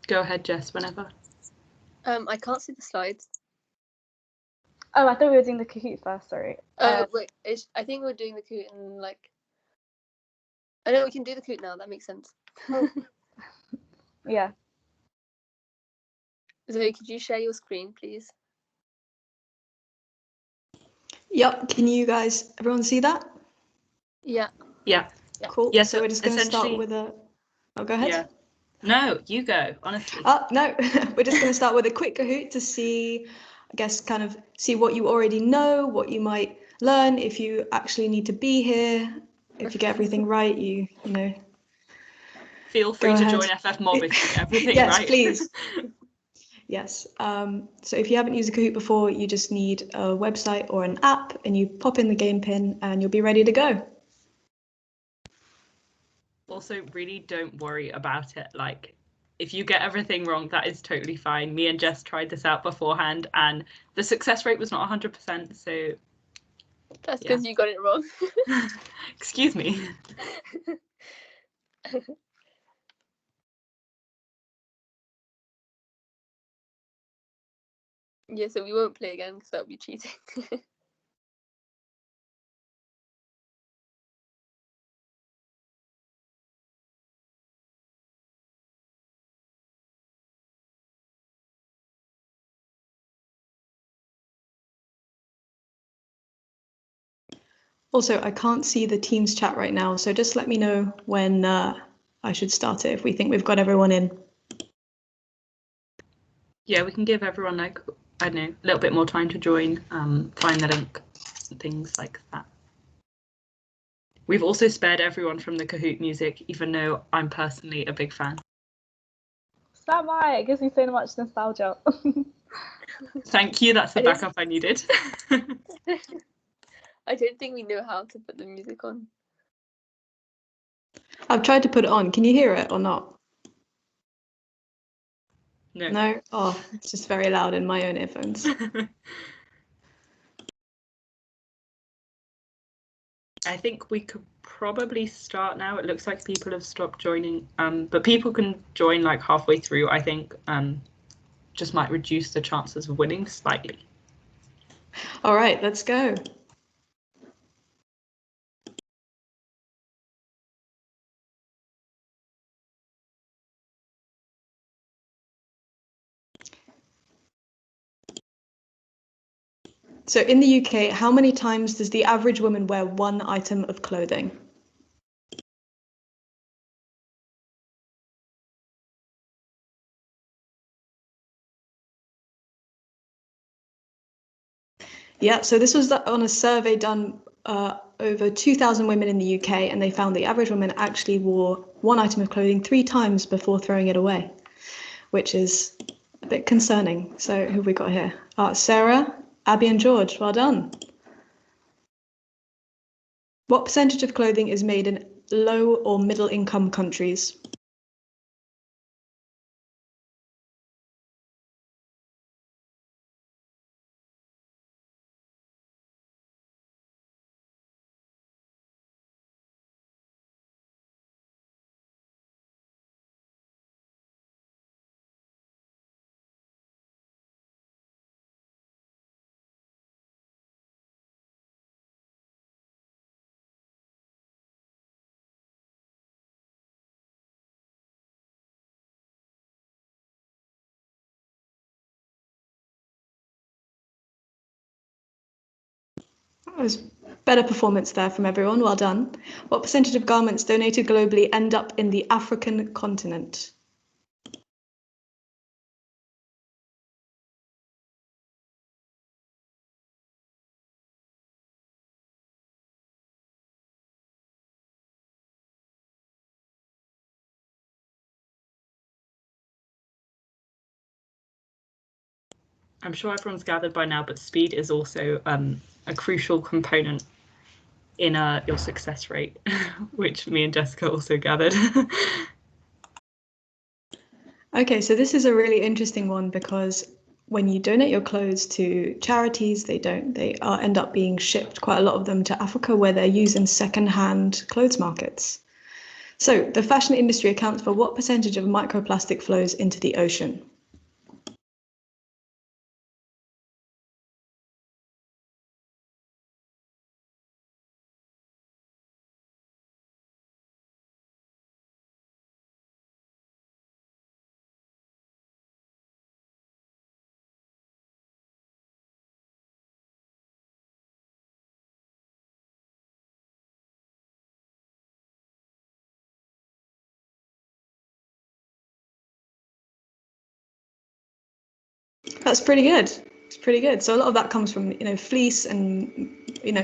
Go ahead, Jess, whenever. I can't see the slides. Oh, I thought we were doing the Kahoot first, sorry. Wait, I think we're doing the Kahoot in like... I know we can do the Kahoot now, that makes sense. Yeah. Zoe, could you share your screen, please? Yep, can you guys, everyone see that? Yeah. Yeah. Cool. Yeah, So we're just going to start with a... Oh, go ahead. Yeah. No, you go, honestly. No, we're just going to start with a quick Kahoot to see, I guess, kind of see what you already know, what you might learn if you actually need to be here. If you get everything right, you know. Feel free to join FF Mob if you get everything yes, right. Yes, please. Yes. So if you haven't used a Kahoot before, you just need a website or an app, and you pop in the game pin, and you'll be ready to go. Also, really don't worry about it. Like, if you get everything wrong, that is totally fine. Me and Jess tried this out beforehand, and the success rate was not 100%. So that's because you got it wrong. Excuse me. Yeah, so we won't play again because that would be cheating. Also, I can't see the Teams chat right now, so just let me know when I should start it if we think we've got everyone in. Yeah, we can give everyone, like, I don't know, a little bit more time to join, find the link, and things like that. We've also spared everyone from the Kahoot music, even though I'm personally a big fan. So am I. It gives me so much nostalgia. Thank you, that's the backup I needed. I don't think we know how to put the music on. I've tried to put it on. Can you hear it or not? No. No? Oh, it's just very loud in my own earphones. I think we could probably start now. It looks like people have stopped joining, but people can join like halfway through, I think. Just might reduce the chances of winning slightly. All right, let's go. So in the UK, how many times does the average woman wear one item of clothing? Yeah, so this was on a survey done over 2,000 women in the UK, and they found the average woman actually wore one item of clothing 3 times before throwing it away, which is a bit concerning. So who have we got here? Sarah, Abby and George, well done. What percentage of clothing is made in low or middle income countries? That was better performance there from everyone, well done. What percentage of garments donated globally end up in the African continent? I'm sure everyone's gathered by now, but speed is also a crucial component in your success rate, which me and Jessica also gathered. Okay, so this is a really interesting one because when you donate your clothes to charities, they end up being shipped, quite a lot of them, to Africa, where they're used in secondhand clothes markets. So the fashion industry accounts for what percentage of microplastic flows into the ocean? That's pretty good. It's pretty good. So a lot of that comes from, fleece and,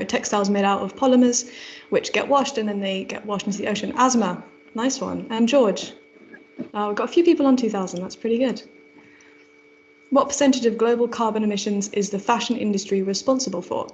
textiles made out of polymers, which get washed and then they get washed into the ocean. Asma, nice one. And George, we've got a few people on 2000. That's pretty good. What percentage of global carbon emissions is the fashion industry responsible for?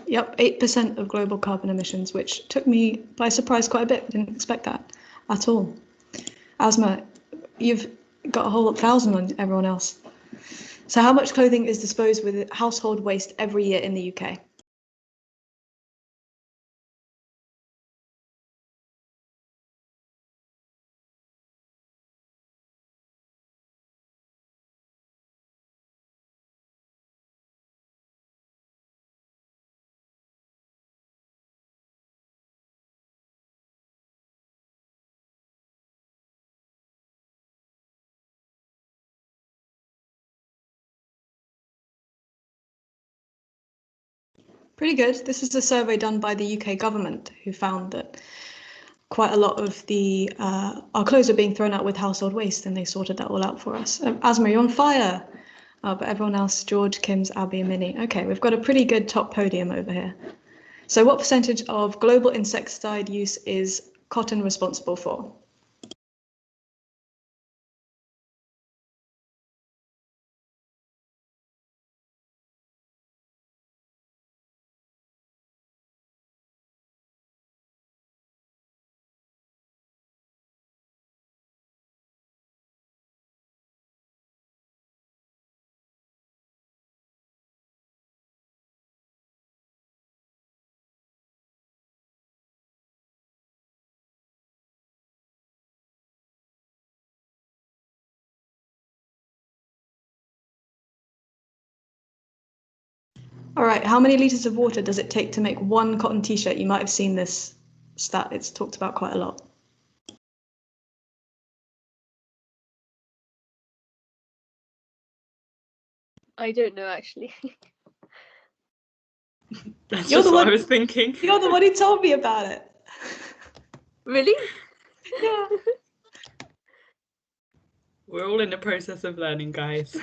Yep, 8% of global carbon emissions, which took me by surprise quite a bit. Didn't expect that at all. Asma, you've got a whole 1,000 on everyone else. So how much clothing is disposed with household waste every year in the UK? Pretty good. This is a survey done by the UK government, who found that quite a lot of our clothes are being thrown out with household waste, and they sorted that all out for us. Asma, you're on fire. But everyone else, George, Kim's, Abby, and Minnie. Okay, we've got a pretty good top podium over here. So what percentage of global insecticide use is cotton responsible for? All right, how many litres of water does it take to make one cotton t-shirt? You might have seen this stat, it's talked about quite a lot. I don't know, actually. That's You're just the what one- I was thinking. You're the one who told me about it. Really? Yeah. We're all in the process of learning, guys.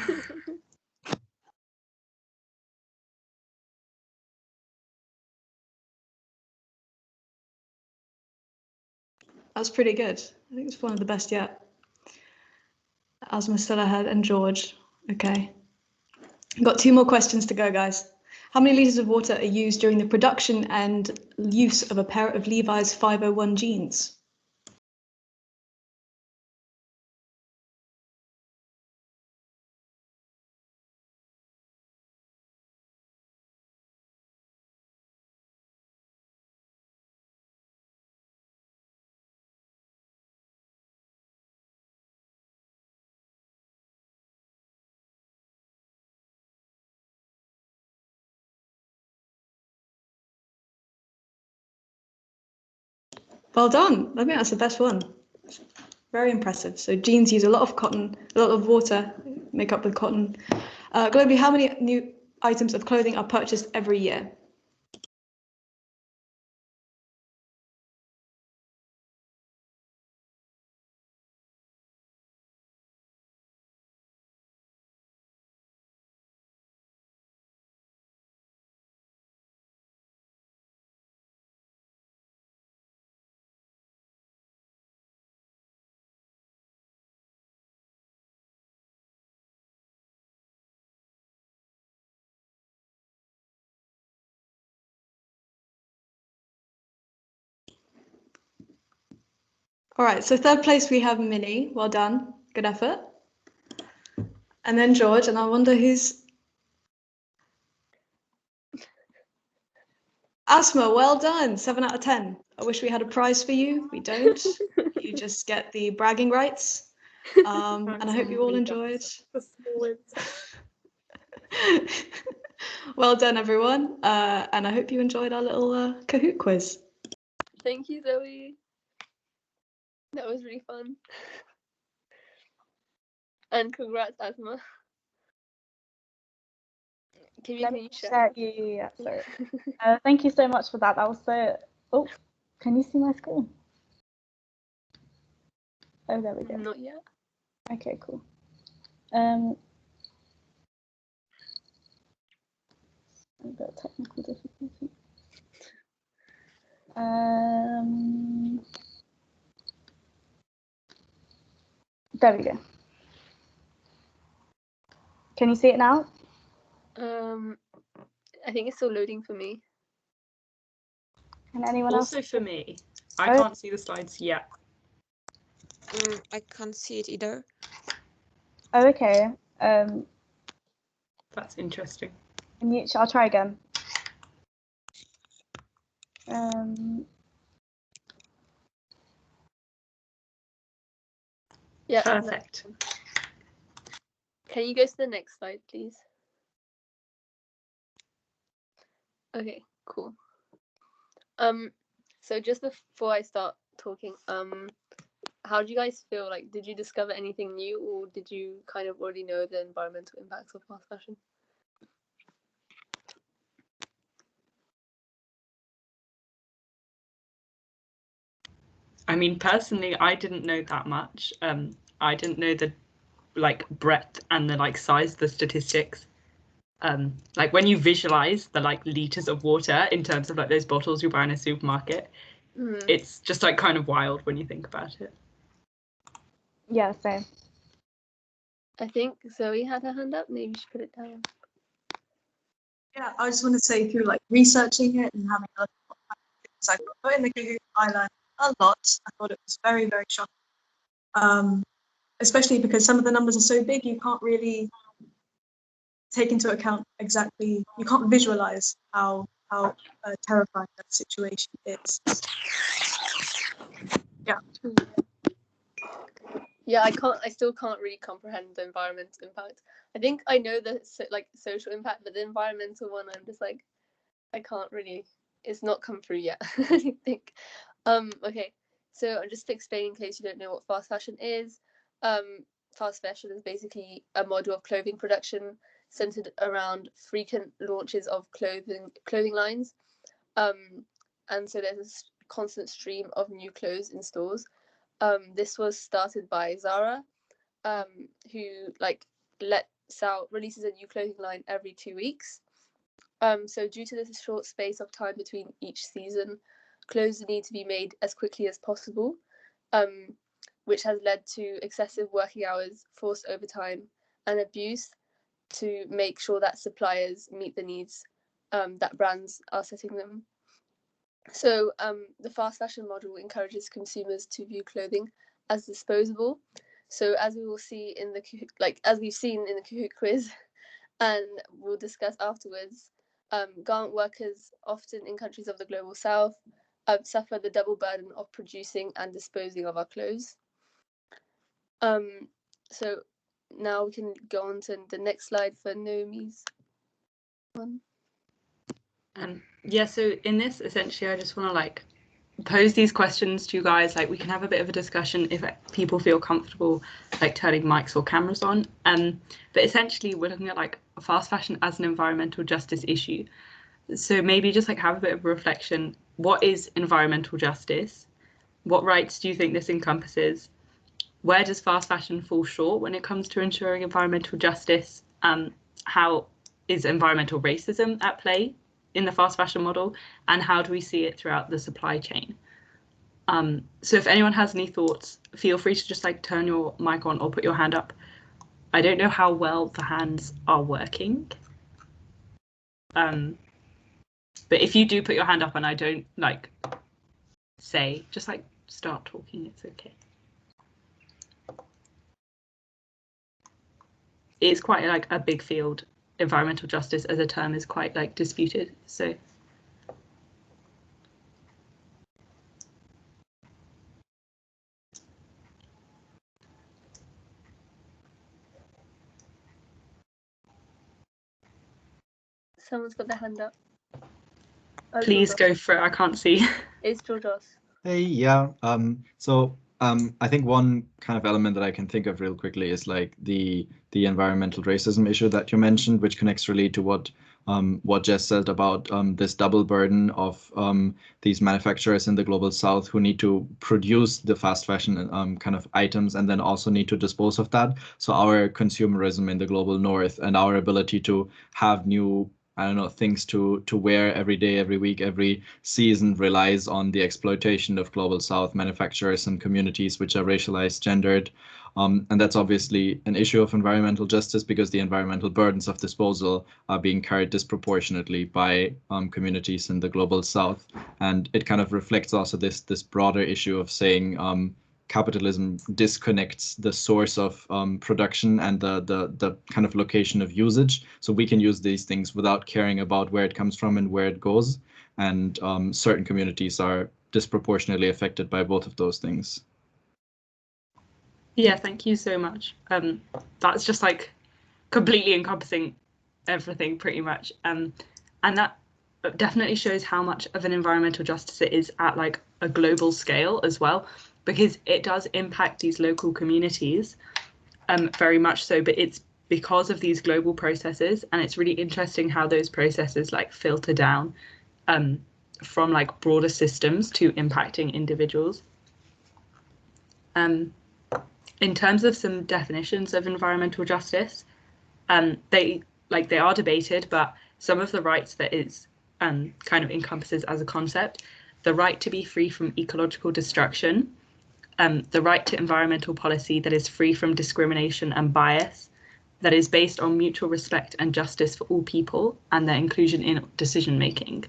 That's pretty good. I think it's one of the best yet. Asma still ahead and George. Okay. Got 2 more questions to go, guys. How many litres of water are used during the production and use of a pair of Levi's 501 jeans? Well done. I think that's the best one. Very impressive. So jeans use a lot of cotton, a lot of water, make up with cotton. Globally, how many new items of clothing are purchased every year? All right, so third place we have Minnie. Well done. Good effort. And then George, and I wonder who's... Asma, well done. 7 out of 10. I wish we had a prize for you. We don't. You just get the bragging rights. And I hope you all enjoyed. Well done, everyone. And I hope you enjoyed our little Kahoot quiz. Thank you, Zoe. That was really fun. And congrats, Asma. Can you share? Yeah. Sorry. Thank you so much for that. That was so. Oh, can you see my screen? Oh, there we go. Not yet. Okay, cool. I've got technical difficulty. There we go. Can you see it now? I think it's still loading for me. Can anyone else? Also for me, I can't see the slides yet. I can't see it either. Oh, okay. That's interesting. I'll try again. Yeah. Perfect. Can you go to the next slide, please? Okay, cool. So just before I start talking, how do you guys feel? Like, did you discover anything new, or did you kind of already know the environmental impacts of fast fashion? I mean, personally, I didn't know that much. I didn't know the breadth and the size of the statistics. Like when you visualize the liters of water in terms of those bottles you buy in a supermarket, it's just kind of wild when you think about it. Yeah, same. I think Zoe had her hand up. Maybe she put it down. Yeah, I just want to say through researching it and having a look at things I put in the Kahoot, I learned a lot. I thought it was very, very shocking. Especially because some of the numbers are so big, you can't really take into account exactly, you can't visualize how terrifying that situation is. Yeah. Yeah, I still can't really comprehend the environmental impact. I think I know the social impact, but the environmental one, I'm just I can't really, it's not come through yet. I think. Okay, so I'm just explaining in case you don't know what fast fashion is. Fast fashion is basically a model of clothing production centered around frequent launches of clothing lines. And so there's a constant stream of new clothes in stores. This was started by Zara, who releases a new clothing line every 2 weeks. So due to this short space of time between each season, clothes need to be made as quickly as possible, which has led to excessive working hours, forced overtime, and abuse to make sure that suppliers meet the needs that brands are setting them. So the fast fashion model encourages consumers to view clothing as disposable. So as we will see in the as we've seen in the Kahoot quiz, and we'll discuss afterwards, garment workers, often in countries of the global south, suffer the double burden of producing and disposing of our clothes. So now we can go on to the next slide for Naomi's one. Yeah, so in this, essentially, I just want to pose these questions to you guys. We can have a bit of a discussion if people feel comfortable turning mics or cameras on. But essentially, we're looking at fast fashion as an environmental justice issue. So maybe just have a bit of a reflection. What is environmental justice? What rights do you think this encompasses? Where does fast fashion fall short when it comes to ensuring environmental justice? How is environmental racism at play in the fast fashion model, and how do we see it throughout the supply chain? So if anyone has any thoughts, feel free to just turn your mic on or put your hand up. I don't know how well the hands are working. But if you do put your hand up and I don't say, just start talking, it's okay. It's quite like a big field. Environmental justice as a term is quite like disputed, so. Someone's got their hand up. Please go for it, I can't see. It's Georgios. Hey, yeah. I think one kind of element that I can think of real quickly is like the environmental racism issue that you mentioned, which connects really to what Jess said about this double burden of these manufacturers in the global south who need to produce the fast fashion kind of items and then also need to dispose of that. So our consumerism in the global north and our ability to have new, I don't know, things to wear every day, every week, every season relies on the exploitation of global south manufacturers and communities which are racialized, gendered. And that's obviously an issue of environmental justice because the environmental burdens of disposal are being carried disproportionately by communities in the global south. And it kind of reflects also this broader issue of saying capitalism disconnects the source of production and the kind of location of usage. So we can use these things without caring about where it comes from and where it goes. And certain communities are disproportionately affected by both of those things. Yeah, thank you so much. That's just like completely encompassing everything pretty much. And that definitely shows how much of an environmental justice it is at like a global scale as well, because it does impact these local communities very much so, but it's because of these global processes, and it's really interesting how those processes like filter down from like broader systems to impacting individuals. In terms of some definitions of environmental justice, they are debated, but some of the rights that it kind of encompasses as a concept: the right to be free from ecological destruction, the right to environmental policy that is free from discrimination and bias, that is based on mutual respect and justice for all people, and their inclusion in decision making.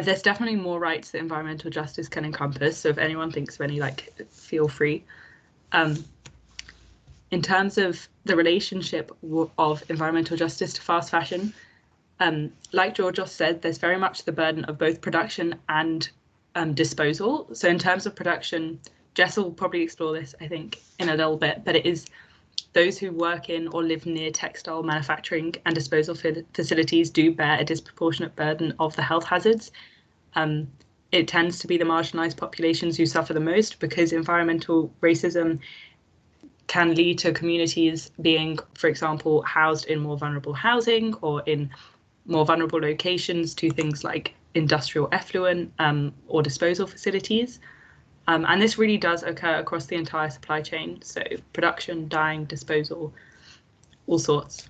There's definitely more rights that environmental justice can encompass, so if anyone thinks of any, like, feel free. In terms of the relationship of environmental justice to fast fashion, like Georgios said, there's very much the burden of both production and disposal. So in terms of production, Jess will probably explore this, I think, in a little bit, but it is those who work in or live near textile manufacturing and disposal facilities do bear a disproportionate burden of the health hazards. It tends to be the marginalised populations who suffer the most, because environmental racism can lead to communities being, for example, housed in more vulnerable housing or in more vulnerable locations to things like industrial effluent or disposal facilities. And this really does occur across the entire supply chain. So production, dyeing, disposal, all sorts.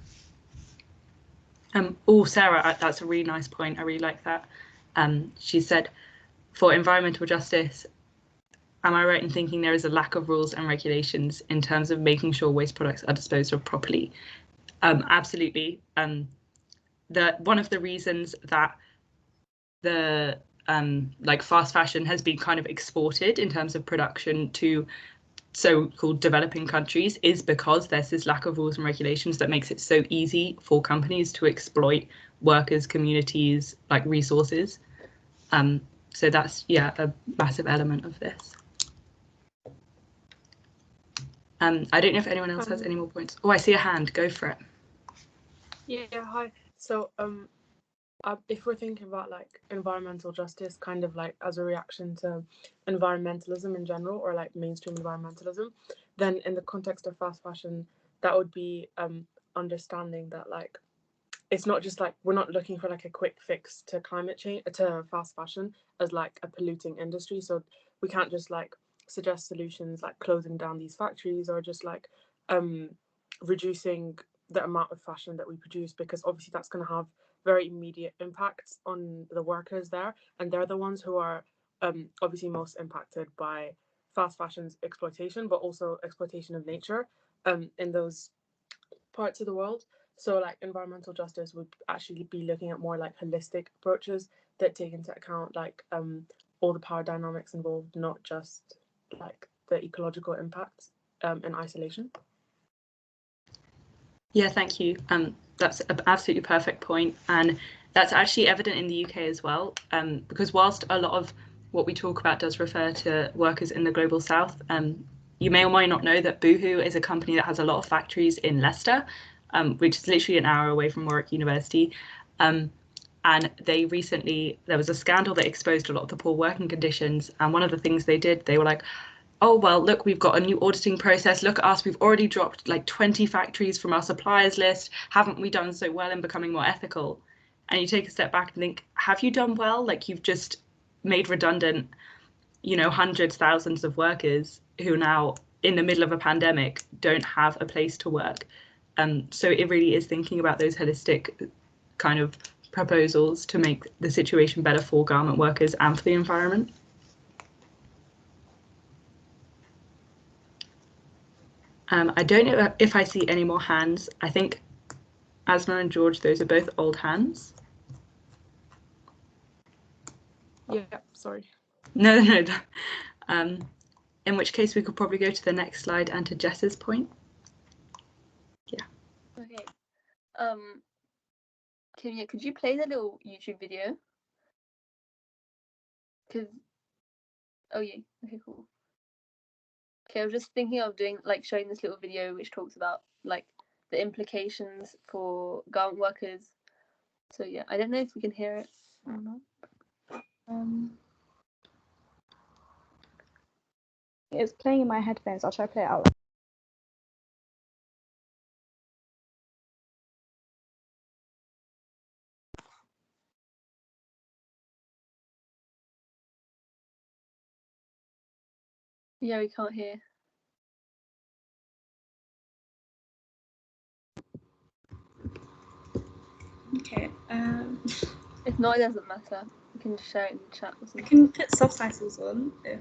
Sarah, that's a really nice point. I really like that. She said, for environmental justice, am I right in thinking there is a lack of rules and regulations in terms of making sure waste products are disposed of properly? Absolutely. One of the reasons that the like fast fashion has been kind of exported in terms of production to so-called developing countries is because there's this lack of rules and regulations that makes it so easy for companies to exploit workers, communities, like resources. So that's, yeah, a massive element of this. I don't know if anyone else has any more points. Oh, I see a hand. Go for it. Yeah, hi. So if we're thinking about like environmental justice kind of like as a reaction to environmentalism in general, or like mainstream environmentalism, then in the context of fast fashion, that would be understanding that like it's not just like we're not looking for like a quick fix to climate change, to fast fashion as like a polluting industry. So we can't just like suggest solutions like closing down these factories or just like reducing the amount of fashion that we produce, because obviously that's going to have very immediate impacts on the workers there, and they're the ones who are obviously most impacted by fast fashion's exploitation, but also exploitation of nature in those parts of the world. So like environmental justice would actually be looking at more like holistic approaches that take into account like all the power dynamics involved, not just like the ecological impacts in isolation. Yeah, thank you. That's an absolutely perfect point, and that's actually evident in the UK as well, because whilst a lot of what we talk about does refer to workers in the global south, you may or may not know that Boohoo is a company that has a lot of factories in Leicester, which is literally an hour away from Warwick University. And there was a scandal that exposed a lot of the poor working conditions. And one of the things they did, they were like, oh, well, look, we've got a new auditing process. Look at us. We've already dropped like 20 factories from our suppliers list. Haven't we done so well in becoming more ethical? And you take a step back and think, have you done well? Like, you've just made redundant, hundreds, thousands of workers who now, in the middle of a pandemic, don't have a place to work. So it really is thinking about those holistic kind of proposals to make the situation better for garment workers and for the environment. I don't know if I see any more hands. I think Asma and George, those are both old hands. Yeah, sorry. No. In which case we could probably go to the next slide and to Jess's point. Yeah. Okay. Kimia, could you play the little YouTube video? Oh yeah, okay, cool. Okay, I was just thinking of showing this little video which talks about like the implications for garment workers. So yeah, I don't know if we can hear it or not. It's playing in my headphones. I'll try to play it out. Yeah, we can't hear. Okay. If not, it doesn't matter. We can just share it in the chat or I something. can put subtitles on if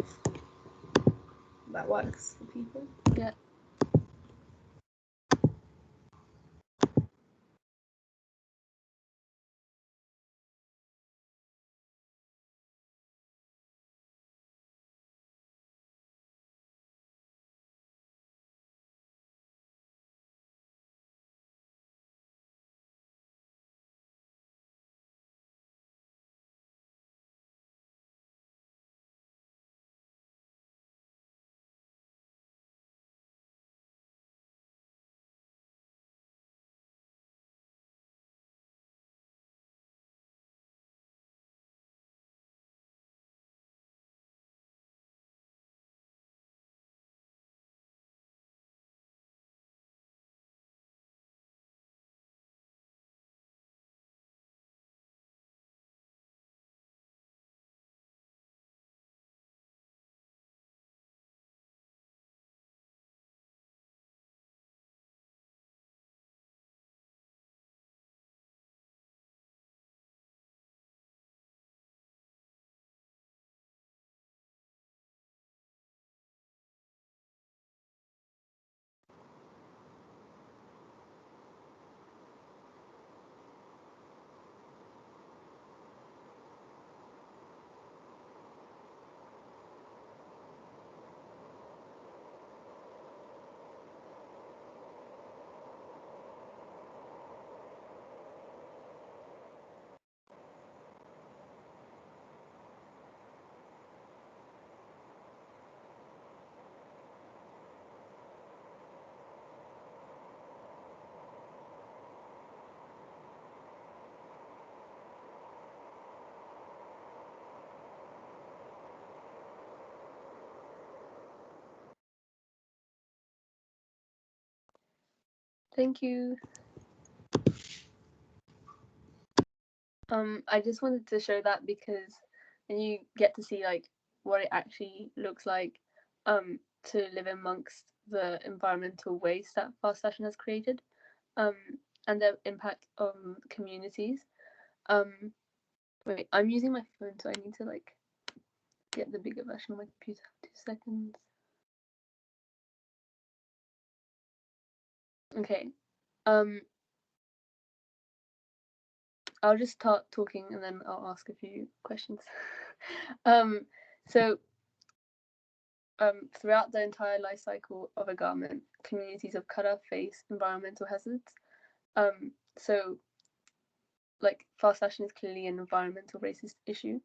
that works for people. Yeah. Thank you. I just wanted to show that because then you get to see like what it actually looks like to live amongst the environmental waste that fast fashion has created, and their impact on communities. Wait, I'm using my phone, so I need to like get the bigger version of my computer. 2 seconds. Okay. I'll just start talking and then I'll ask a few questions. Throughout the entire life cycle of a garment, communities of colour face environmental hazards. Like fast fashion is clearly an environmental racist issue.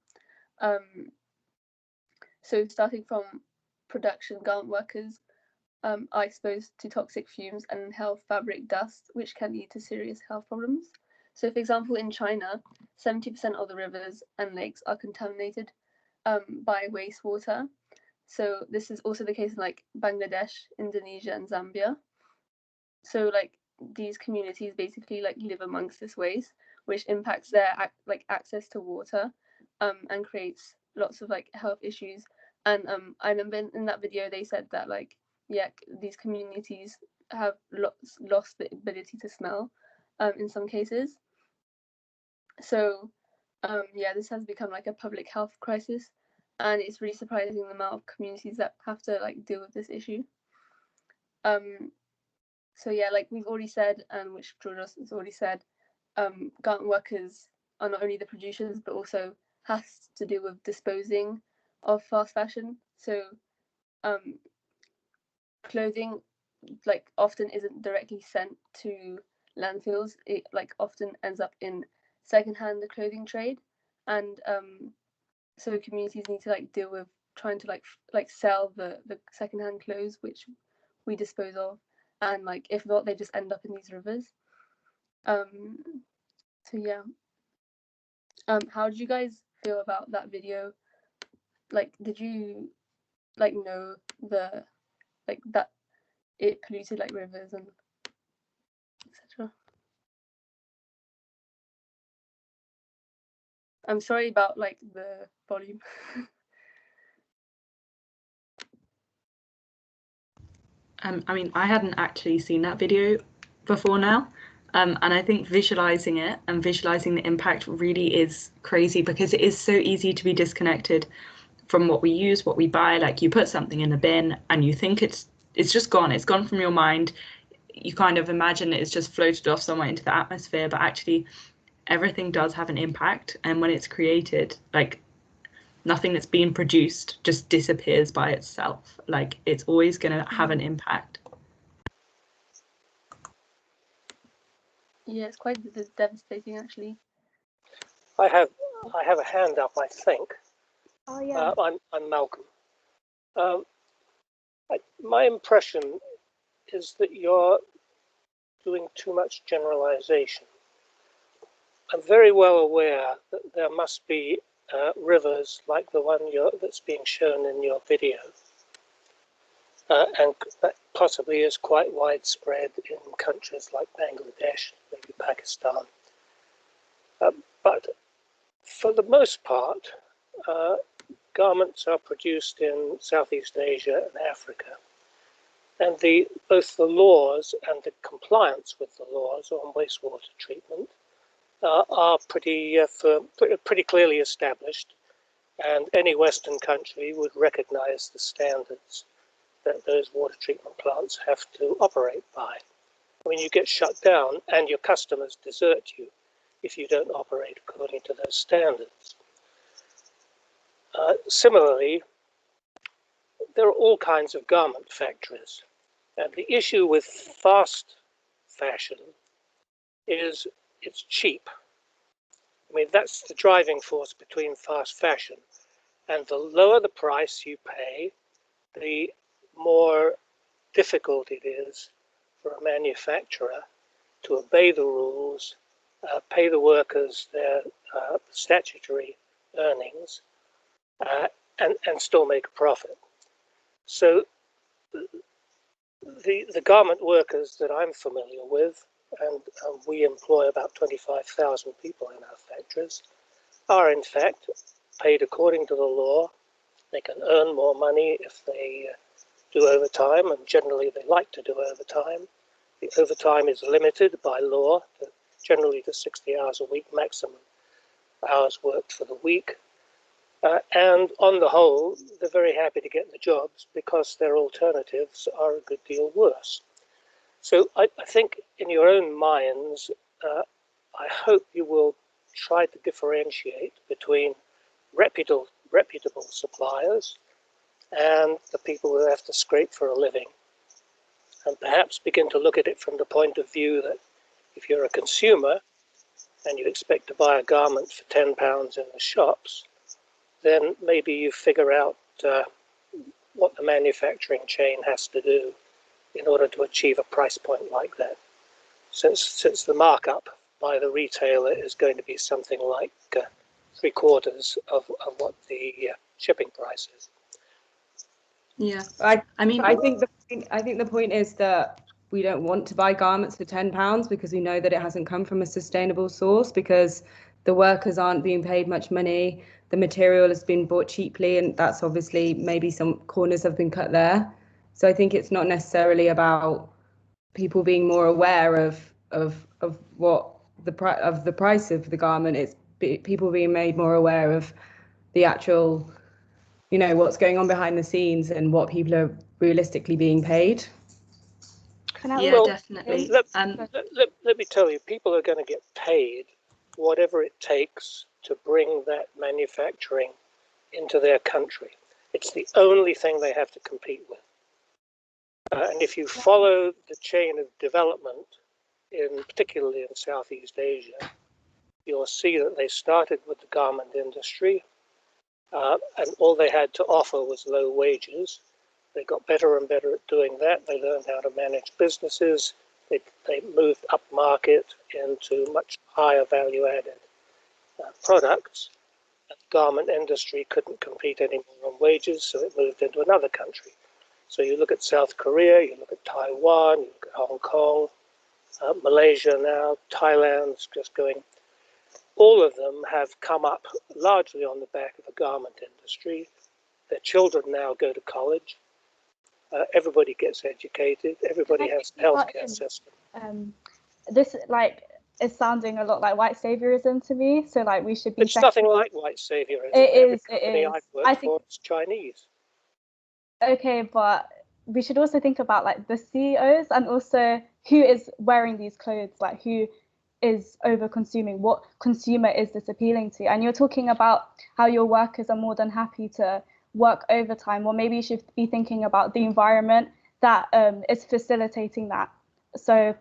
So starting from production, garment workers are exposed to toxic fumes and inhale fabric dust, which can lead to serious health problems. So for example, in China, 70% of the rivers and lakes are contaminated by wastewater. So this is also the case in like Bangladesh, Indonesia, and Zambia. So like these communities basically like live amongst this waste, which impacts their access to water, and creates lots of like health issues. And I remember in that video they said that like, yeah, these communities have lost the ability to smell in some cases. So yeah, this has become like a public health crisis, and it's really surprising the amount of communities that have to like deal with this issue. So yeah, like we've already said, and which George has already said, garment workers are not only the producers but also has to do with disposing of fast fashion. So clothing like often isn't directly sent to landfills. It like often ends up in secondhand the clothing trade, and so communities need to like deal with trying to like sell the secondhand clothes which we dispose of, and like if not they just end up in these rivers. So yeah, how did you guys feel about that video? Like, did you like know the like that it polluted like rivers and etc.? I'm sorry about like the volume. I mean, I hadn't actually seen that video before now. And I think visualizing it and visualizing the impact really is crazy, because it is so easy to be disconnected from what we use, what we buy. Like you put something in a bin and you think it's just gone. It's gone from your mind. You kind of imagine it's just floated off somewhere into the atmosphere, but actually everything does have an impact. And when it's created, like nothing that's being produced just disappears by itself. Like it's always going to have an impact. Yeah, it's quite devastating actually. I have a hand up, I think. Oh yeah. I'm Malcolm. My impression is that you're doing too much generalization. I'm very well aware that there must be rivers like the one that's being shown in your video, and that possibly is quite widespread in countries like Bangladesh, maybe Pakistan. But for the most part, garments are produced in Southeast Asia and Africa, and both the laws and the compliance with the laws on wastewater treatment are pretty clearly established, and any Western country would recognize the standards that those water treatment plants have to operate by. When you get shut down and your customers desert you if you don't operate according to those standards. Similarly, there are all kinds of garment factories, and the issue with fast fashion is it's cheap. I mean, that's the driving force between fast fashion, and the lower the price you pay, the more difficult it is for a manufacturer to obey the rules, pay the workers their statutory earnings, and still make a profit. So the garment workers that I'm familiar with, and we employ about 25,000 people in our factories, are in fact paid according to the law. They can earn more money if they do overtime, and generally they like to do overtime. The overtime is limited by law, generally to 60 hours a week maximum hours worked for the week. And on the whole, they're very happy to get the jobs because their alternatives are a good deal worse. So I think in your own minds, I hope you will tried to differentiate between reputable suppliers and the people who have to scrape for a living, and perhaps begin to look at it from the point of view that if you're a consumer and you expect to buy a garment for £10 in the shops, then maybe you figure out what the manufacturing chain has to do in order to achieve a price point like that. Since the markup by the retailer is going to be something like 3/4 of what the shipping price is. Yeah, I I think the point is that we don't want to buy garments for £10 because we know that it hasn't come from a sustainable source, because the workers aren't being paid much money, the material has been bought cheaply, and that's obviously maybe some corners have been cut there. So I think it's not necessarily about people being more aware of what the price of the garment. It's people being made more aware of the actual, what's going on behind the scenes and what people are realistically being paid. Definitely. Let me tell you, people are going to get paid whatever it takes to bring that manufacturing into their country. It's the only thing they have to compete with. And if you follow the chain of development, particularly in Southeast Asia, you'll see that they started with the garment industry, and all they had to offer was low wages. They got better and better at doing that. They learned how to manage businesses. They moved up market into much higher value-added products. The garment industry couldn't compete anymore on wages, so it moved into another country. So you look at South Korea, you look at Taiwan, you look at Hong Kong, Malaysia now, Thailand's just going. All of them have come up largely on the back of the garment industry. Their children now go to college. Everybody gets educated. Everybody has a healthcare system. This is sounding a lot like white saviorism to me. So we should be. It's nothing like white saviorism. It is. I've worked for is Chinese. Okay, but we should also think about the CEOs and also who is wearing these clothes, who is over consuming, what consumer is this appealing to? And you're talking about how your workers are more than happy to work overtime. Well, maybe you should be thinking about the environment that is facilitating that. So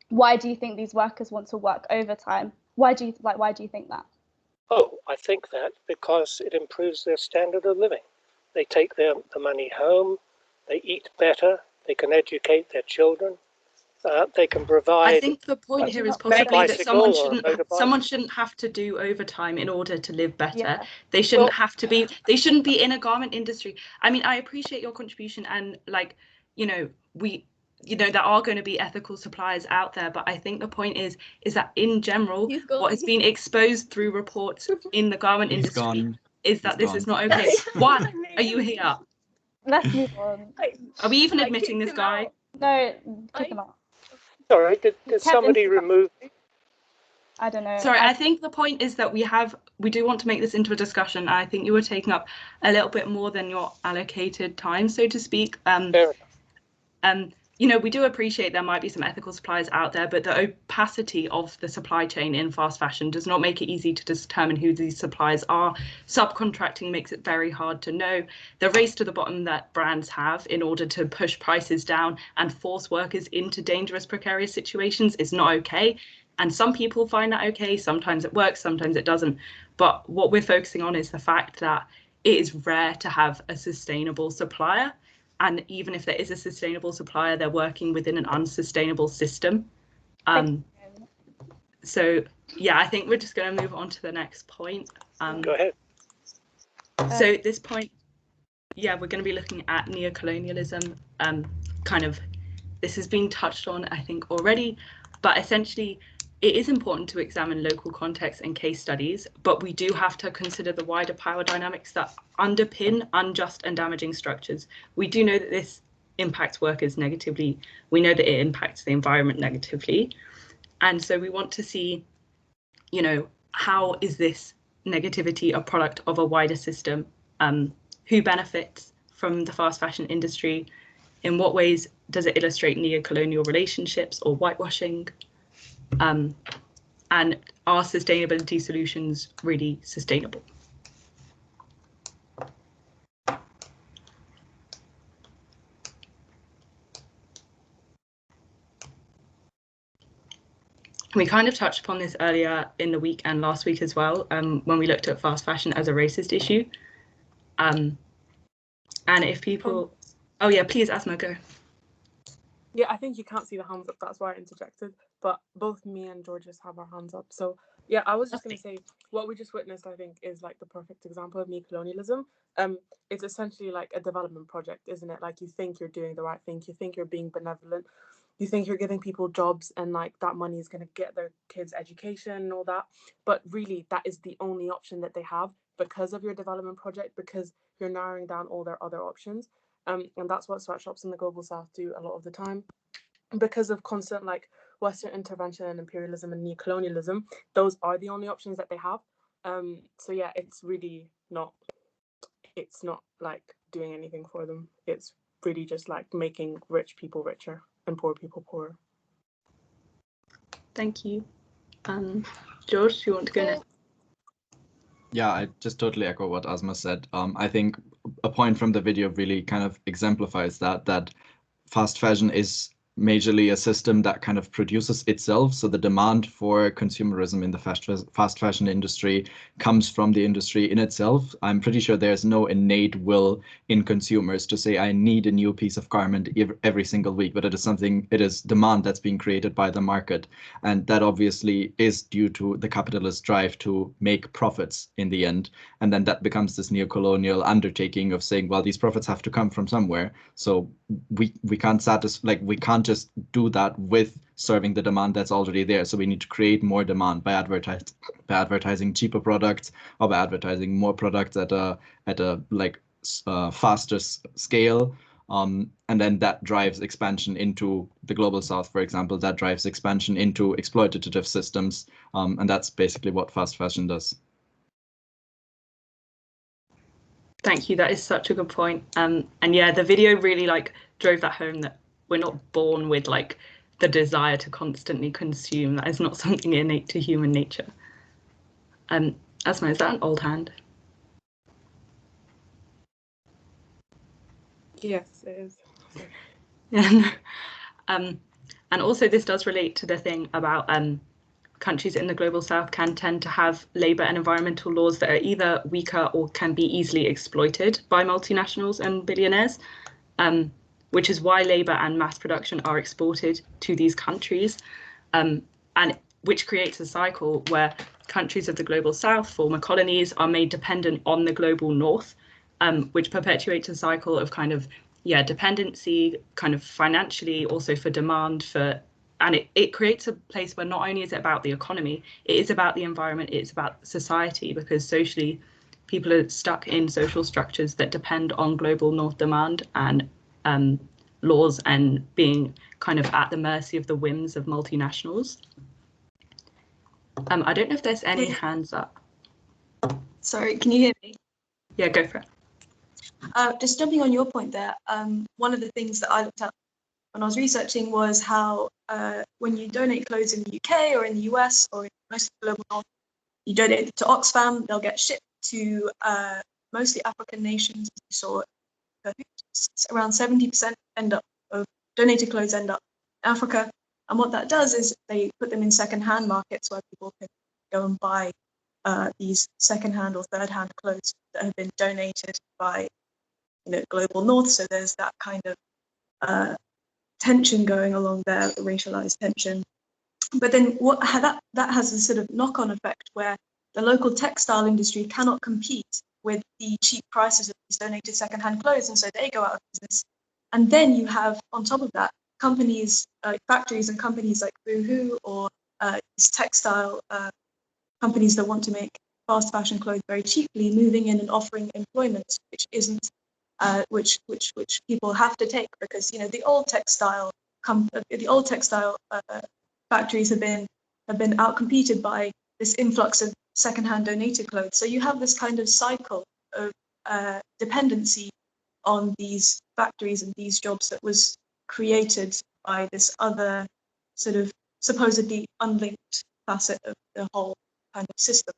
why do you think these workers want to work overtime? Why do you think that? Oh, I think that because it improves their standard of living. They take the money home, they eat better, they can educate their children, they can provide. I think the point here is possibly that someone shouldn't have to do overtime in order to live better. Yeah. They shouldn't have to be. They shouldn't be in a garment industry. I mean, I appreciate your contribution, and there are going to be ethical suppliers out there, but I think the point is that in general, what has been exposed through reports in the garment industry is that this is not okay. Why are you here? Let's move on. Are we even admitting this guy? No, kick him out. Sorry, did somebody remove me? I don't know. Sorry, I think the point is that we do want to make this into a discussion. I think you were taking up a little bit more than your allocated time, so to speak. We do appreciate there might be some ethical suppliers out there, but the opacity of the supply chain in fast fashion does not make it easy to determine who these suppliers are. Subcontracting makes it very hard to know. The race to the bottom that brands have in order to push prices down and force workers into dangerous, precarious situations is not okay. And some people find that okay. Sometimes it works, sometimes it doesn't. But what we're focusing on is the fact that it is rare to have a sustainable supplier. And even if there is a sustainable supplier, they're working within an unsustainable system. So, yeah, I think we're just going to move on to the next point. Go ahead. So this point, we're going to be looking at neocolonialism. This has been touched on, I think, already, but essentially, it is important to examine local context and case studies, but we do have to consider the wider power dynamics that underpin unjust and damaging structures. We do know that this impacts workers negatively. We know that it impacts the environment negatively. And so we want to see, how is this negativity a product of a wider system? Who benefits from the fast fashion industry? In what ways does it illustrate neo-colonial relationships or whitewashing? and are sustainability solutions really sustainable? We kind of touched upon this earlier in the week and last week as well, when we looked at fast fashion as a racist issue. And if people, oh yeah, please, Asma, go. Yeah, I think you can't see the hands up, that's why I interjected, but both me and Georges have our hands up. So yeah, I was just going to say, what we just witnessed, I think, is like the perfect example of neocolonialism. It's essentially like a development project, isn't it? Like, you think you're doing the right thing, you think you're being benevolent, you think you're giving people jobs, and like that money is going to get their kids education and all that, but really that is the only option that they have because of your development project, because you're narrowing down all their other options. And that's what sweatshops in the global south do a lot of the time. Because of constant like Western intervention and imperialism and neocolonialism, those are the only options that they have. So yeah, it's really not, it's not like doing anything for them. It's really just like making rich people richer and poor people poorer. Thank you. George, do you want to go next? Yeah, I just totally echo what Asma said. I think a point from the video really kind of exemplifies that fast fashion is majorly a system that kind of produces itself. So the demand for consumerism in the fast fashion industry comes from the industry in itself. I'm pretty sure there's no innate will in consumers to say, I need a new piece of garment every single week, but it is demand that's being created by the market. And that obviously is due to the capitalist drive to make profits in the end. And then that becomes this neocolonial undertaking of saying, well, these profits have to come from somewhere. So we can't satisfy, like, we can't just do that with serving the demand that's already there. So we need to create more demand by advertising cheaper products, or by advertising more products at a faster scale. And then that drives expansion into the global south, for example. That drives expansion into exploitative systems, and that's basically what fast fashion does. Thank you. That is such a good point. And yeah, the video really like drove that home, that we're not born with like the desire to constantly consume. That is not something innate to human nature. Asma, is that an old hand? Yes, it is. Yeah. And also this does relate to the thing about countries in the global south can tend to have labour and environmental laws that are either weaker or can be easily exploited by multinationals and billionaires, which is why labour and mass production are exported to these countries, and which creates a cycle where countries of the global south, former colonies, are made dependent on the global north, which perpetuates a cycle of kind of, yeah, dependency, kind of financially, also for demand, and it creates a place where not only is it about the economy, it is about the environment, it's about society, because socially people are stuck in social structures that depend on global north demand and laws, and being kind of at the mercy of the whims of multinationals. I don't know if there's any hands up. Sorry, can you hear me? Yeah, go for it. Just jumping on your point there, one of the things that I looked at when I was researching was how when you donate clothes in the UK or in the US or in most of the global north, you donate it to Oxfam, they'll get shipped to mostly African nations. You saw around 70% of donated clothes end up in Africa. And what that does is they put them in second-hand markets where people can go and buy these second-hand or third-hand clothes that have been donated by, global north. So there's that kind of tension going along there, the racialized tension. But then that has a sort of knock-on effect where the local textile industry cannot compete with the cheap prices of these donated second-hand clothes, and so they go out of business. And then you have, on top of that, companies, factories and companies like Boohoo or these textile companies that want to make fast fashion clothes very cheaply, moving in and offering employment, which isn't, which people have to take, because the old textile factories have been outcompeted by this influx of secondhand donated clothes. So you have this kind of cycle of dependency on these factories and these jobs that was created by this other sort of supposedly unlinked facet of the whole kind of system.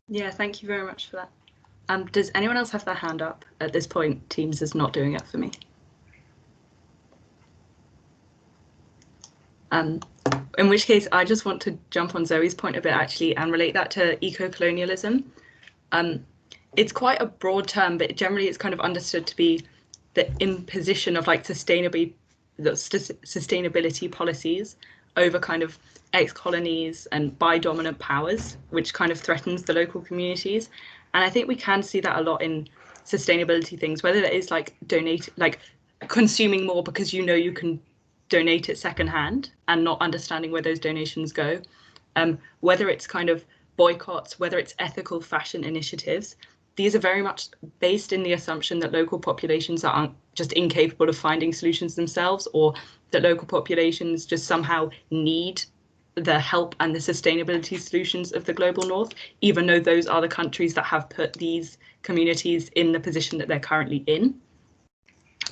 Yeah, thank you very much for that. Does anyone else have their hand up? At this point, Teams is not doing it for me. In which case, I just want to jump on Zoe's point a bit actually and relate that to eco-colonialism. It's quite a broad term, but generally it's kind of understood to be the imposition of like sustainability policies over kind of ex-colonies and by dominant powers, which kind of threatens the local communities. And I think we can see that a lot in sustainability things, whether that is like consuming more because you know you can donate it secondhand and not understanding where those donations go, whether it's kind of boycotts, whether it's ethical fashion initiatives. These are very much based in the assumption that local populations are just incapable of finding solutions themselves, or that local populations just somehow need the help and the sustainability solutions of the global north, even though those are the countries that have put these communities in the position that they're currently in.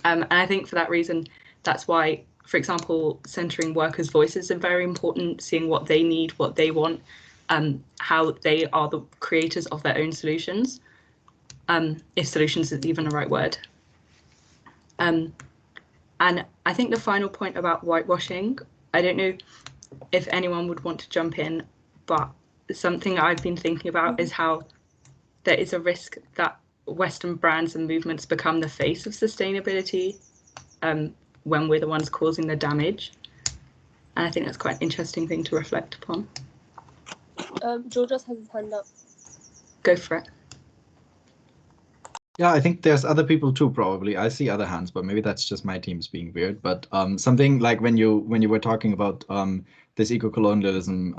And I think for that reason, that's why, for example, centering workers' voices are very important, seeing what they need, what they want, how they are the creators of their own solutions, if solutions is even the right word. And I think the final point about whitewashing, I don't know if anyone would want to jump in, but something I've been thinking about is how there is a risk that Western brands and movements become the face of sustainability when we're the ones causing the damage. And I think that's quite an interesting thing to reflect upon. Georgios has his hand up. Go for it. Yeah, I think there's other people too, probably. I see other hands, but maybe that's just my team's being weird. But something like when you were talking about this eco-colonialism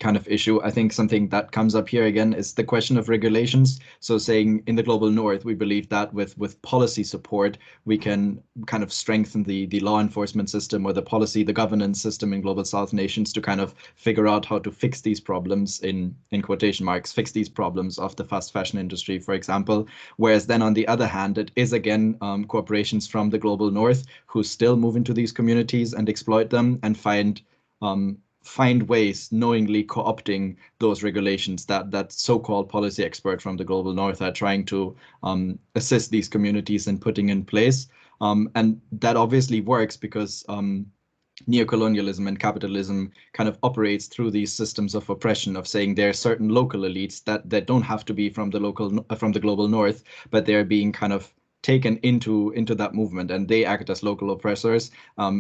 kind of issue, I think something that comes up here again is the question of regulations. So saying in the global north, we believe that with policy support, we can kind of strengthen the law enforcement system or the governance system in global south nations to kind of figure out how to fix these problems, in quotation marks, fix these problems of the fast fashion industry, for example. Whereas then on the other hand, it is again corporations from the global north who still move into these communities and exploit them and find ways knowingly co-opting those regulations that so-called policy expert from the global north are trying to assist these communities in putting in place. And that obviously works because neocolonialism and capitalism kind of operates through these systems of oppression, of saying there are certain local elites that don't have to be from the global north, but they're being kind of taken into that movement, and they act as local oppressors,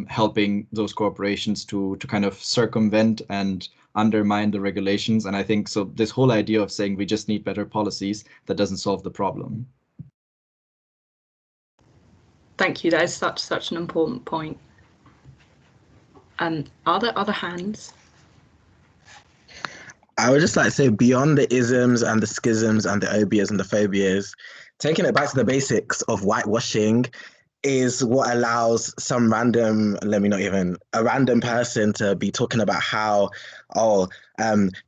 helping those corporations to kind of circumvent and undermine the regulations. And I think so this whole idea of saying we just need better policies, that doesn't solve the problem. Thank you. That is such an important point. Are there other hands? I would just like to say, beyond the isms and the schisms and the obias and the phobias, taking it back to the basics of whitewashing is what allows some random person to be talking about how,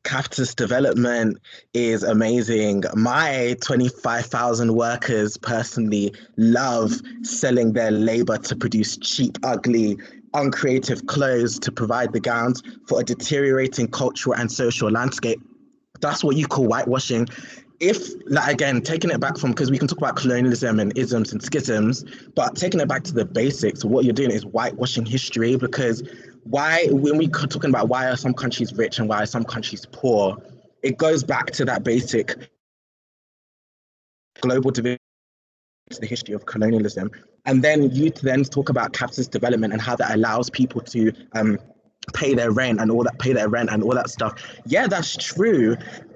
capitalist development is amazing. My 25,000 workers personally love selling their labor to produce cheap, ugly, uncreative clothes to provide the gowns for a deteriorating cultural and social landscape. That's what you call whitewashing. If, like, again, taking it back from, because we can talk about colonialism and isms and schisms, but taking it back to the basics, what you're doing is whitewashing history. Because when we are talking about why are some countries rich and why are some countries poor, it goes back to that basic global division, to the history of colonialism. And then you then talk about capitalist development and how that allows people to pay their rent and all that stuff. Yeah, that's true.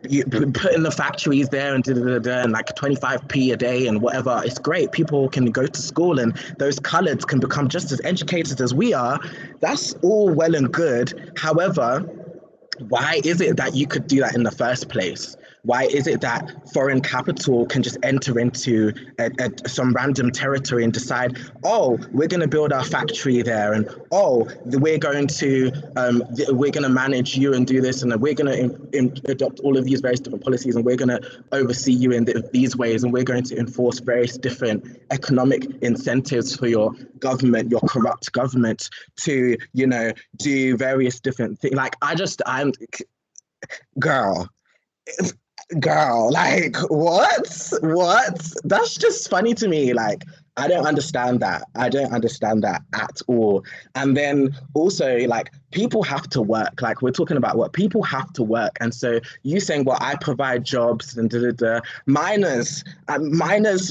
You put in the factories there and and like 25p a day and whatever. It's great. People can go to school and those coloreds can become just as educated as we are. That's all well and good. However, why is it that you could do that in the first place? Why is it that foreign capital can just enter into some random territory and decide, oh, we're going to build our factory there, and oh, we're going to manage you and do this, and we're going to adopt all of these various different policies, and we're going to oversee you in these ways, and we're going to enforce various different economic incentives for your government, your corrupt government, to, you know, do various different things. Like, I'm girl, like, what? That's just funny to me. Like, I don't understand that. I don't understand that at all. And then also, like, people have to work. Like, we're talking about what people have to work. And so you saying, well, I provide jobs and miners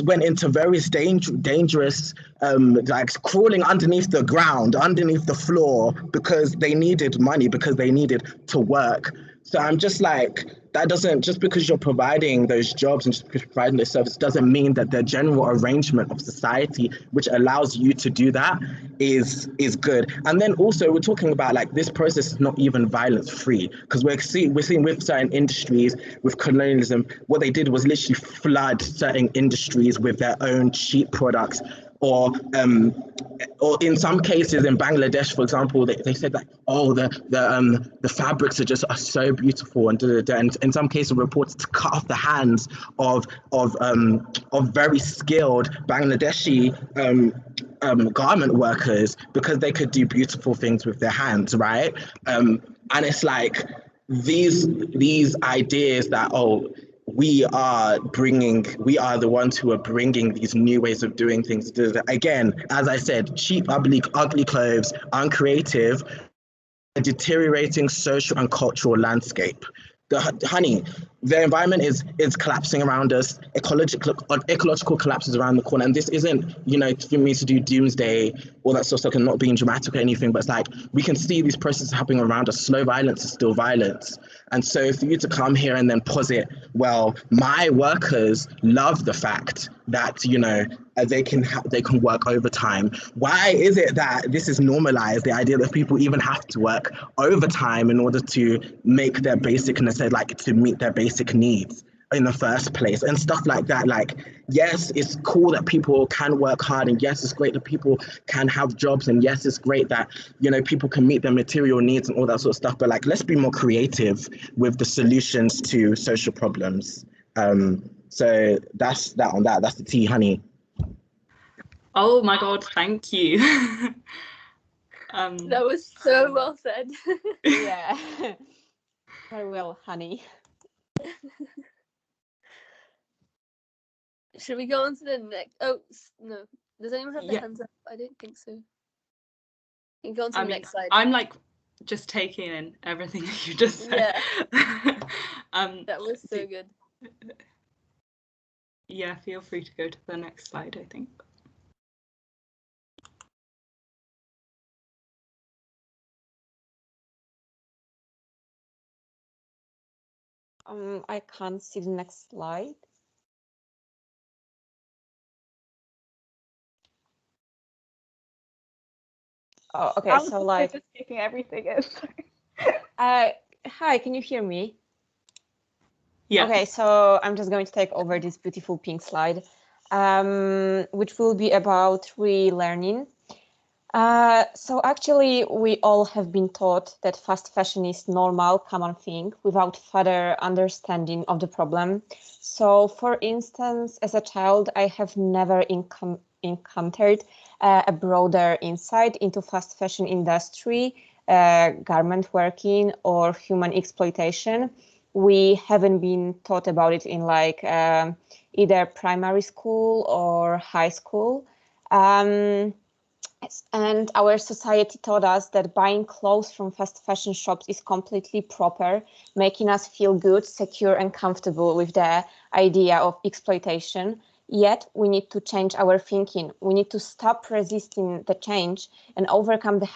went into various dangerous, like, crawling underneath the ground, underneath the floor, because they needed money, because they needed to work. So I'm just like, that doesn't, just because you're providing those jobs and just because you're providing those services doesn't mean that the general arrangement of society which allows you to do that is good. And then also we're talking about, like, this process is not even violence free, because we're seeing with certain industries, with colonialism, what they did was literally flood certain industries with their own cheap products. Or in some cases in Bangladesh, for example, they said that, oh, the fabrics are so beautiful, and in some cases reported to cut off the hands of very skilled Bangladeshi garment workers because they could do beautiful things with their hands, right? And it's like these ideas that, oh, we are the ones who are bringing these new ways of doing things. Again, as I said, cheap, ugly clothes, uncreative, a deteriorating social and cultural landscape. The environment is collapsing around us. Ecological collapse is around the corner. And this isn't, you know, for me to do doomsday, all that sort of stuff, and not being dramatic or anything, but it's like, we can see these processes happening around us. Slow violence is still violence. And so for you to come here and then posit, well, my workers love the fact that, you know, they can work overtime. Why is it that this is normalized, the idea that people even have to work overtime in order to make their basic necessities, like to meet their basic needs in the first place, and stuff like that? Like, yes, it's cool that people can work hard, and yes, it's great that people can have jobs, and yes, it's great that, you know, people can meet their material needs and all that sort of stuff, but, like, let's be more creative with the solutions to social problems. So that's that on that. That's the tea, honey. Oh my God, thank you. That was so well said. Yeah. Very well, honey. Should we go on to the next? Oh, no. Does anyone have their hands up? I don't think so. You can go on to the next slide. I'm like just taking in everything you just said. Yeah. That was so good. Yeah, feel free to go to the next slide, I think. I can't see the next slide. Oh, okay. So, like, just taking everything in. hi, can you hear me? Yeah. Okay, so I'm just going to take over this beautiful pink slide, which will be about relearning. So actually, we all have been taught that fast fashion is normal, common thing without further understanding of the problem. So, for instance, as a child, I have never encountered a broader insight into fast fashion industry, garment working, or human exploitation. We haven't been taught about it in, like, either primary school or high school. And our society taught us that buying clothes from fast fashion shops is completely proper, making us feel good, secure, and comfortable with the idea of exploitation. Yet we need to change our thinking. We need to stop resisting the change and overcome the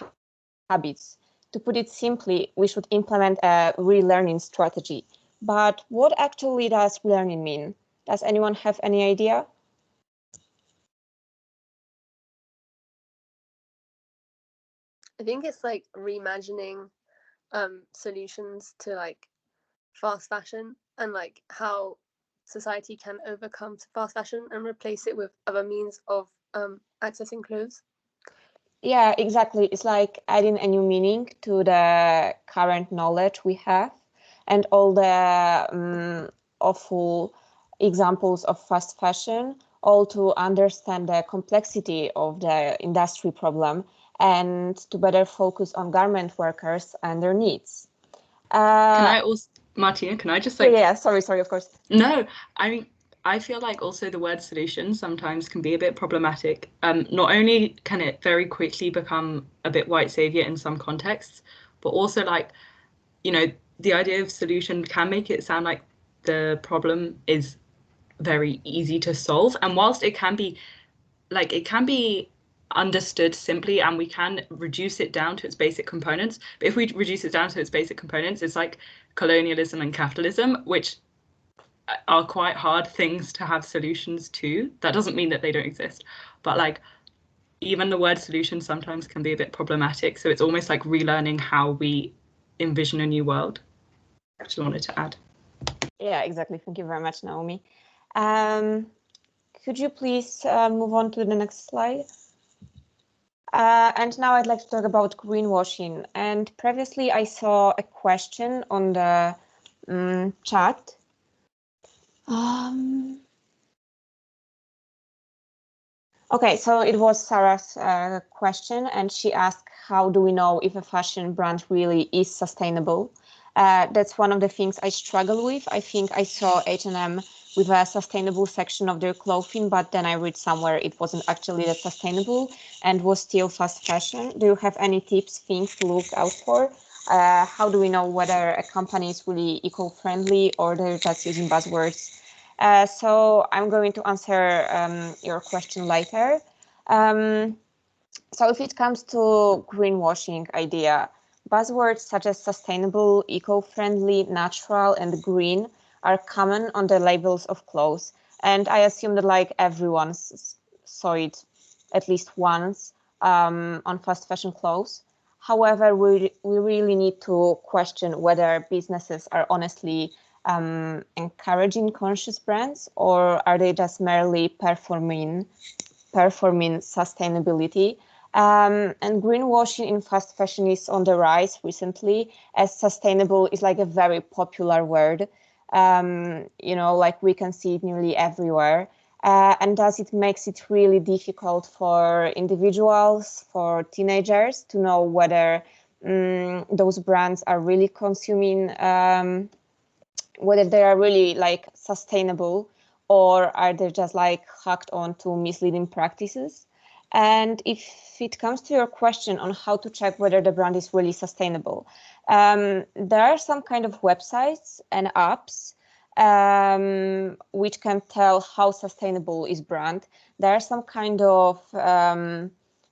habits. To put it simply, we should implement a relearning strategy. But what actually does relearning mean? Does anyone have any idea? I think it's like reimagining solutions to, like, fast fashion and like how society can overcome fast fashion and replace it with other means of accessing clothes. Yeah, exactly. It's like adding a new meaning to the current knowledge we have, and all the awful examples of fast fashion, all to understand the complexity of the industry problem and to better focus on garment workers and their needs. Can I also, Martina, can I just like... Yeah, sorry, of course. No, I mean, I feel like also the word solution sometimes can be a bit problematic. Not only can it very quickly become a bit white savior in some contexts, but also like, you know, the idea of solution can make it sound like the problem is very easy to solve. And whilst it can be like, it can be understood simply and we can reduce it down to its basic components. But if we reduce it down to its basic components, it's like colonialism and capitalism, which are quite hard things to have solutions to. That doesn't mean that they don't exist, but like even the word solution sometimes can be a bit problematic. So it's almost like relearning how we envision a new world. I just wanted to add. Yeah, exactly. Thank you very much, Naomi. Could you please move on to the next slide? And now I'd like to talk about greenwashing. And previously I saw a question on the chat. Okay, so it was Sarah's question, and she asked, how do we know if a fashion brand really is sustainable? That's one of the things I struggle with. I think I saw H&M with a sustainable section of their clothing, but then I read somewhere it wasn't actually that sustainable and was still fast fashion. Do you have any tips, things to look out for? How do we know whether a company is really eco-friendly or they're just using buzzwords? So I'm going to answer your question later. So if it comes to greenwashing idea, buzzwords such as sustainable, eco-friendly, natural, and green are common on the labels of clothes. And I assume that like everyone saw it at least once on fast fashion clothes. However, we really need to question whether businesses are honestly encouraging conscious brands, or are they just merely performing sustainability? And greenwashing in fast fashion is on the rise recently, as sustainable is like a very popular word. You know, like we can see it nearly everywhere. And thus it makes it really difficult for individuals, for teenagers to know whether those brands are really consuming, whether they are really like sustainable, or are they just like hacked on to misleading practices. And if it comes to your question on how to check whether the brand is really sustainable, there are some kind of websites and apps which can tell how sustainable is brand. There are some kind of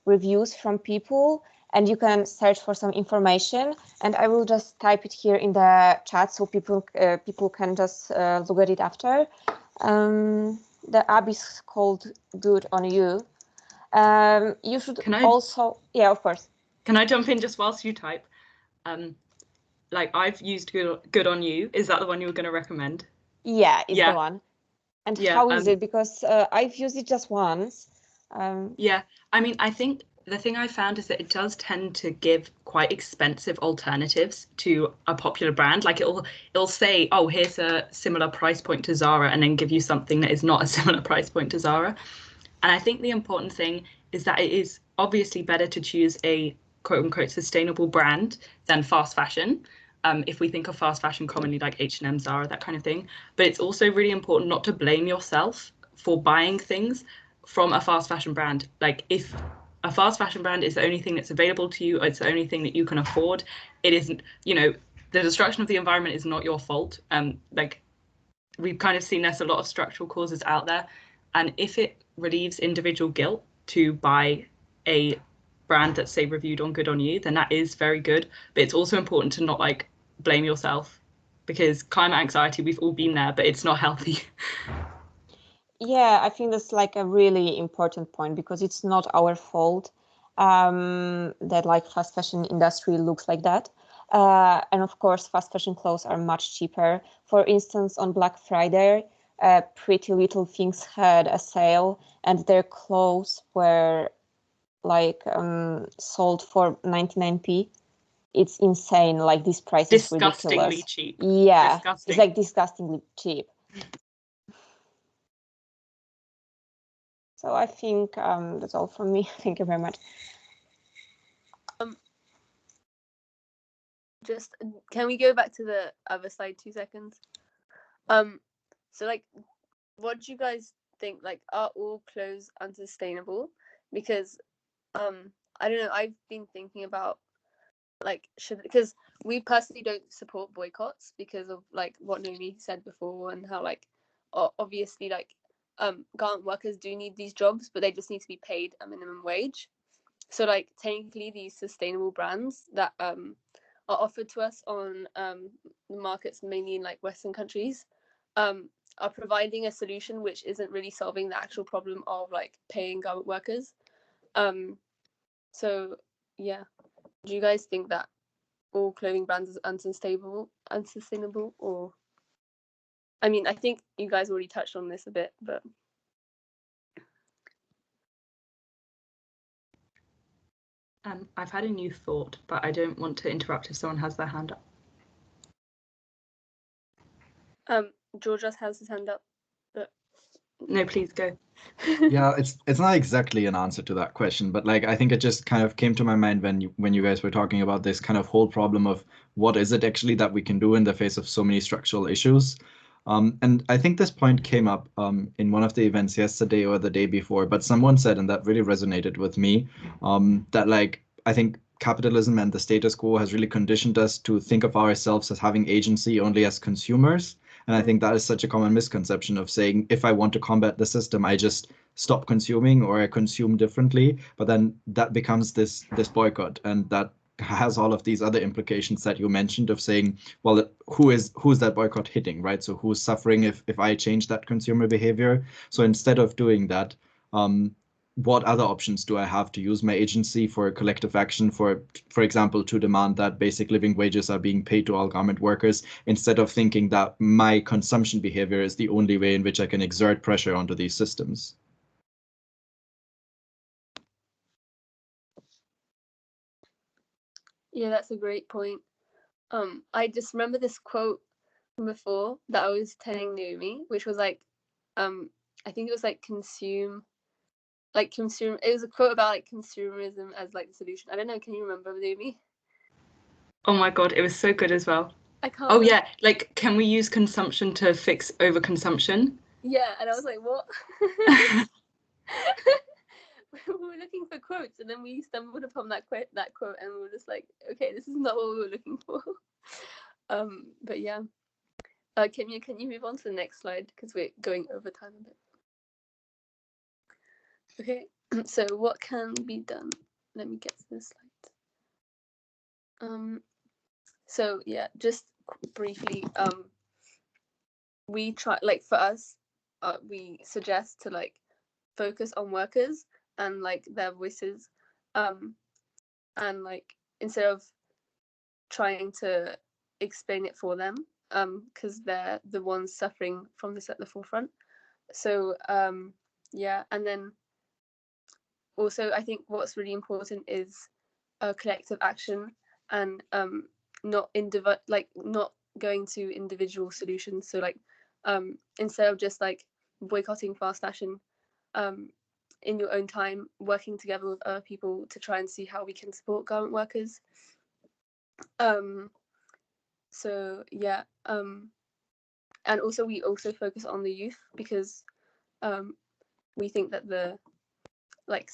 reviews from people, and you can search for some information, and I will just type it here in the chat so people can just look at it after. The app is called Good on You. You should also, yeah, of course. Can I jump in just whilst you type? Like I've used Good on You. Is that the one you were going to recommend? Yeah, it's the one. And how is it? Because I've used it just once. Yeah, I mean, I think the thing I found is that it does tend to give quite expensive alternatives to a popular brand. Like it'll say, oh, here's a similar price point to Zara, and then give you something that is not a similar price point to Zara. And I think the important thing is that it is obviously better to choose a quote unquote sustainable brand than fast fashion. If we think of fast fashion commonly like H&M, Zara, that kind of thing. But it's also really important not to blame yourself for buying things from a fast fashion brand. Like if a fast fashion brand is the only thing that's available to you, or it's the only thing that you can afford, it isn't, you know, the destruction of the environment is not your fault. Like we've kind of seen there's a lot of structural causes out there. And if it relieves individual guilt to buy a brand that's, say, reviewed on Good on You, then that is very good. But it's also important to not like blame yourself, because climate anxiety, we've all been there, but it's not healthy. Yeah, I think that's like a really important point, because it's not our fault that like fast fashion industry looks like that. And of course, fast fashion clothes are much cheaper. For instance, on Black Friday, Pretty Little Things had a sale and their clothes were like sold for 99p. It's insane. Like, this price is disgustingly ridiculous. cheap. Yeah, Disgusting. it's like disgustingly cheap. So I think that's all from me. Thank you very much. Just can we go back to the other slide 2 seconds? So like, what do you guys think? Like, are all clothes unsustainable? Because I don't know. I've been thinking about like, because we personally don't support boycotts because of like what Naomi said before, and how like obviously like garment workers do need these jobs, but they just need to be paid a minimum wage. So like, technically these sustainable brands that are offered to us on the markets, mainly in like Western countries, are providing a solution which isn't really solving the actual problem of like paying garment workers. So yeah, do you guys think that all clothing brands is unsustainable, or I mean, I think you guys already touched on this a bit, but I've had a new thought, but I don't want to interrupt if someone has their hand up. George has his hand up, but no, please go. Yeah, it's not exactly an answer to that question, but like, I think it just kind of came to my mind when you guys were talking about this kind of whole problem of what is it actually that we can do in the face of so many structural issues. And I think this point came up in one of the events yesterday or the day before, but someone said, and that really resonated with me, that like, I think capitalism and the status quo has really conditioned us to think of ourselves as having agency only as consumers. And I think that is such a common misconception of saying, if I want to combat the system, I just stop consuming or I consume differently. But then that becomes this boycott, and that has all of these other implications that you mentioned of saying, well, who's that boycott hitting, right? So who's suffering if I change that consumer behavior? So instead of doing that, what other options do I have to use my agency for collective action, for example, to demand that basic living wages are being paid to all garment workers, instead of thinking that my consumption behavior is the only way in which I can exert pressure onto these systems? yeah, that's a great point. I just remember this quote from before that I was telling Naomi, which was like, I think it was like it was a quote about like consumerism as like the solution. I don't know, can you remember, Naomi? Oh my god, it was so good as well. I can't. Oh yeah, like, can we use consumption to fix overconsumption? Yeah, and I was like, what? We were looking for quotes, and then we stumbled upon that quote, and we were just like, okay, this is not what we were looking for. But yeah, can you move on to the next slide, because we're going over time a bit. Okay, so what can be done? Let me get to this slide. So yeah, just briefly, we try, like, for us, we suggest to like focus on workers and like their voices, and like, instead of trying to explain it for them, because they're the ones suffering from this at the forefront. So yeah, and then also I think what's really important is collective action, and not going to individual solutions. So like, instead of just like boycotting fast fashion, in your own time, working together with other people to try and see how we can support garment workers. So yeah, and also we also focus on the youth, because we think that the like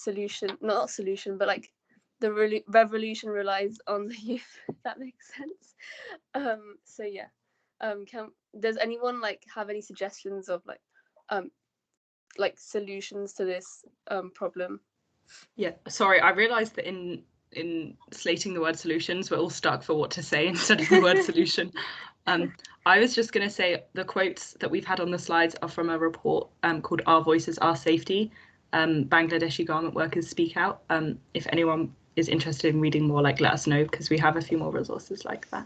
not solution, but like the revolution relies on the youth, if that makes sense. So yeah, does anyone like have any suggestions of like solutions to this problem? Yeah, sorry, I realized that in slating the word solutions, we're all stuck for what to say instead of the word solution. I was just going to say the quotes that we've had on the slides are from a report called Our Voices, Our Safety, Bangladeshi Garment Workers Speak Out. If anyone is interested in reading more, like let us know, because we have a few more resources like that.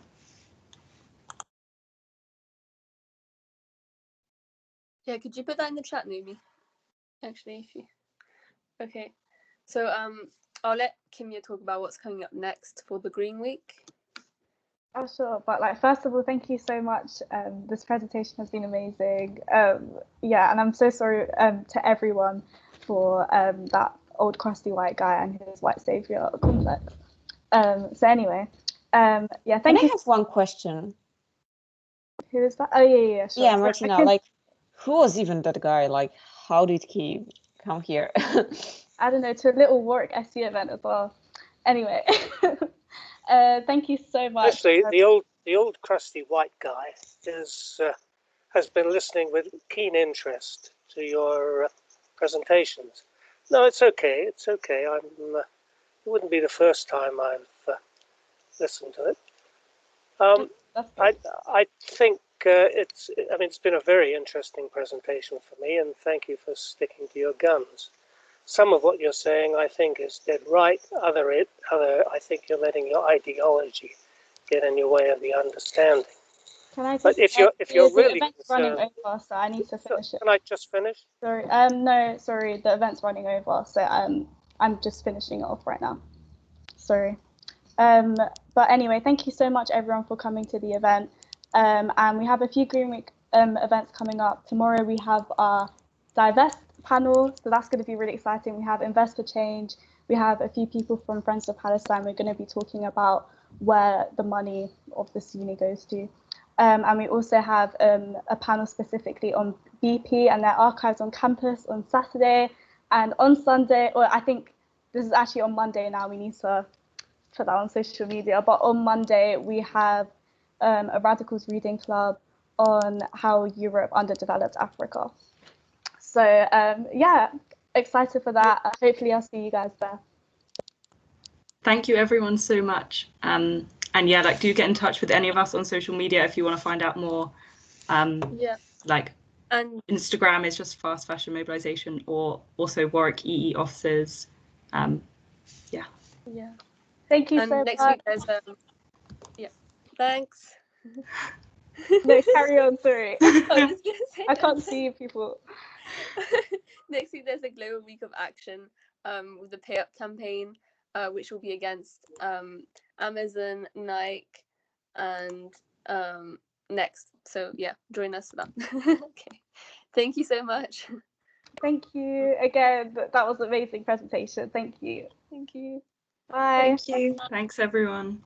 Yeah, could you put that in the chat, Numi? Actually, if you. Okay, so I'll let Kimya talk about what's coming up next for the Green Week. Oh, sure. But like, first of all, thank you so much. This presentation has been amazing. Yeah, and I'm so sorry to everyone for that old crusty white guy and his white savior complex. So anyway, yeah, thank you. Can I have one question? Who is that? Oh, yeah, sure. Yeah, Martina, like, who was even that guy? Like, how did he come here? I don't know, to a little Warwick SC event as well. Anyway, thank you so much. Actually, the old crusty white guy has been listening with keen interest to your presentations. No, it's okay. It's okay. It wouldn't be the first time I've listened to it. I think it's been a very interesting presentation for me, and thank you for sticking to your guns. Some of what you're saying, I think, is dead right. Other, I think you're letting your ideology get in your way of the understanding. Can I just, but if you're really the event's running over, so I need to finish it. Can I just finish? Sorry, no, sorry, the event's running over, so I'm just finishing it off right now. Sorry. But anyway, thank you so much everyone for coming to the event. And we have a few Green Week events coming up. Tomorrow we have our Divest panel, so that's going to be really exciting. We have Invest for Change. We have a few people from Friends of Palestine. We're going to be talking about where the money of this uni goes to. And we also have a panel specifically on BP and their archives on campus on Saturday, and on Sunday, or I think this is actually on Monday now, we need to put that on social media, but on Monday we have a Radicals reading club on how Europe underdeveloped Africa. So yeah, excited for that. Hopefully I'll see you guys there. Thank you everyone so much. And yeah, like do get in touch with any of us on social media if you want to find out more. Yeah. Like and Instagram is just Fast Fashion Mobilization, or also Warwick EE offices. Yeah. Yeah. Thank you and so next much. week there's yeah. Thanks. No, carry on, sorry. I can't That. see people. Next week there's a global week of action with the Pay Up campaign, which will be against Amazon, Nike, and Next. So yeah, join us for that. Okay. Thank you so much. Thank you again. That was an amazing presentation. Thank you. Thank you. Bye. Thank you. Thanks everyone.